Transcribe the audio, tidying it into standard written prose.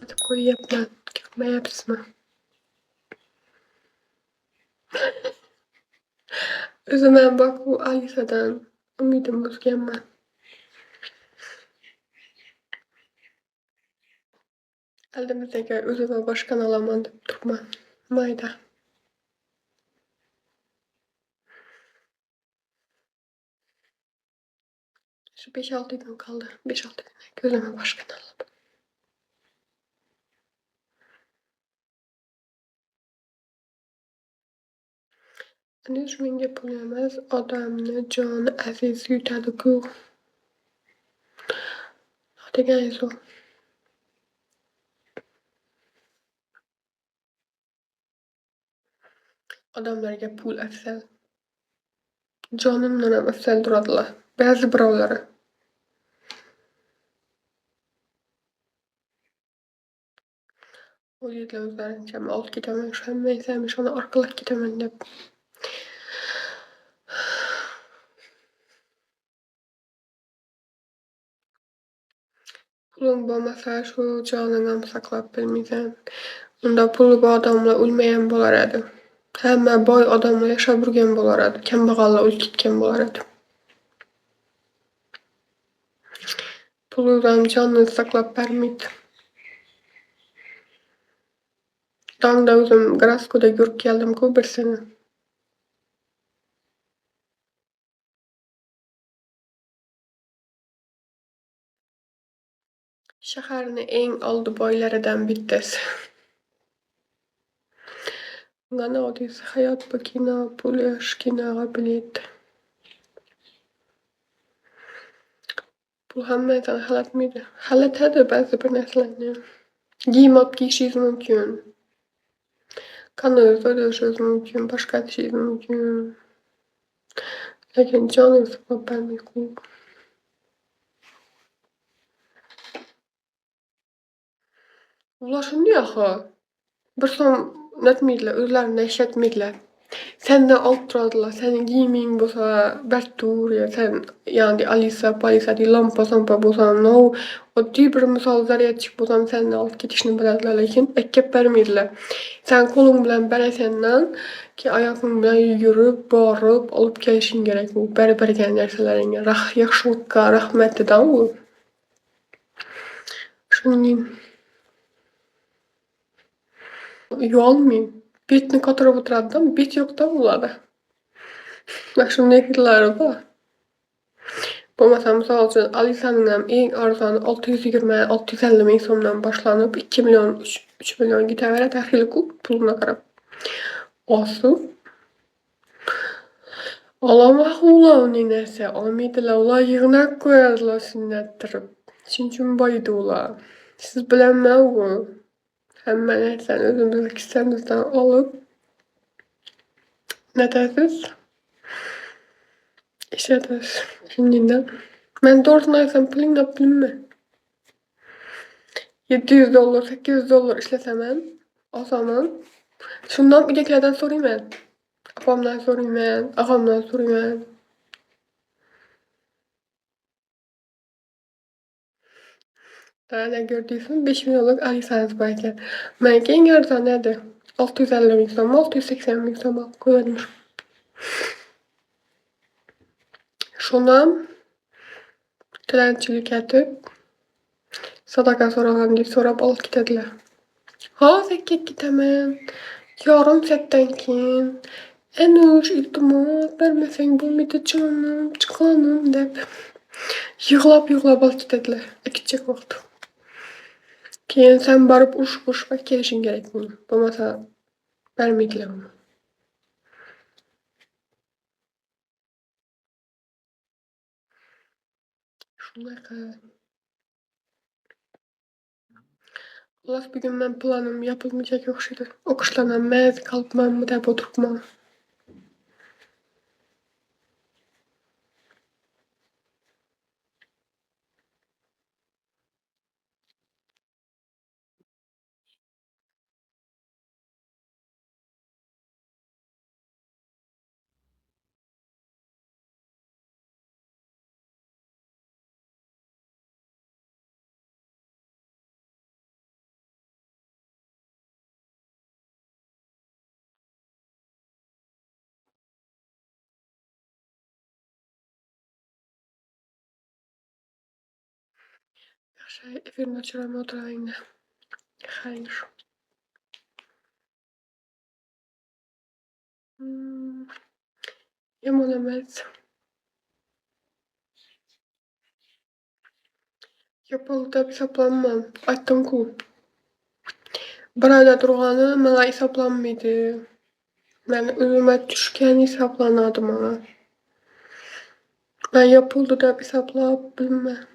Kapatib qo'yyapman. Ko'rmayapsizmi? O'ziman bak bu Alisadan umidimni uzganman. Aldimizdagi o'zimni boshqani olaman deb turibman. Mayda. Shu 5-6 kun qoldi. 5-6 kundan keyin o'zimni boshqani olaman. Menga pul emas, odamni joni aziz yutadi-ku. Deganingiz u. Odamlarga pul afzal. Jonimdan ham afzal turadilar. Ba'zi birovlari. O'ylaydilar o'zlarincha men olib ketaman, ishonmaysan, ishoni orqalab ketaman deb. Puling bo'lmasa shu jonini ham saqlab bilmaysan. Unda puli bor odamlar o'lmagan bo'lar edi. Hamma boy odamlar yashab yurgan bo'lar edi. Kambag'allar o'lib ketgan bo'lar edi. Pul ham jonni saqlab bermaydi. Tongda o'zim Graskoda yurib keldim-ku bir sene. Shaharni eng oldi boylaridan bittasi. Mana oddiy hayot bu kino, pul yosh kinoga bilet. Pul hamma narsani xalatmaydi. Xalatadi ba'zi bir narsalarni. Kiyim olib kiyishingiz mumkin. Qoningiz to'ydirishingiz mumkin, boshqa qilishingiz mumkin. Lekin joningizni saqlab bermaydi-ku. Ular shunday axir. Bir so'm netmaydilar, o'zlaridan ishlatmaydilar. Sendan olib turadilar. Sening kiyiming bo'lsa bir tur, sen ya'ni Alisa, Palisada lampa bo'lsam, oddiy bir misol zaryadchik bo'lsam sendan olib ketishni biladilar, lekin akab bermaydilar. Sen qo'ling bilan berasandan, keyin oyog'ing bilan yugurib, borib, olib kelishing kerak. U bir-biriga narsalaringga yaxshilikka rahmatidan u. Shuning uyalmayman. Betni ko'tarib o'tiradi-da, bet yo'q-da ularda. Mana shunday xillari bor. Bo'lmasa misol uchun Alisaning ham eng arzoni 620-650 ming so'mdan boshlanib 2 million, 3 million ketaveradi har xil pulga qarab. Osu. Olamax ular uning narsa olmaydilar. Ular yig'nab qo'yadilar sunnattirib. Shuning uchun boyidi ular. Siz bilanman u. Hamma narsani o'zimizni kissamizdan olib netasiz? Ishlatasiz. Shuningdan. Men to'g'risini aytsam pulingni pulimmi? $700, $800 ishlasam ham osaman. Shundan uydagilardan so'rayman. Opamdan so'rayman, og'amdan so'rayman. Ana ko'rdingizmi, 5 millionlik Alisa'niz bor ekan. Meniki eng arzoni edi. 650 ming so'm, 680 ming so'm qo'ydim. Shundan tilanchilik etib, sadaqa so'ragandik so'rab olib ketadilar. Hozir ketaman. Yarim soatdan keyin. Anush, iltimos, bermasang bo'lmaydi jonim, chiqanim deb yig'lab olib ketadilar. Ikkicha vaqt. Keyin sen borib urushib kelishing kerak buni. Bo'lmasa bermaydilar uni. Shunaqa. Xullas bugun men planim yopilmajaga o'xshaydi. O'qishlardan mayz qolibmanmi deb o'tiribman. Efirini açıram, oturayım. Hayır. Yaman emas. Yapıldı dep hesaplanmam. Aýtdym-ku. Bir aýda durgany maňa hesaplanmaýdy. Men özüme düşkän hesaplanady maňa. Ben yapıldı dep hesaplap bilme.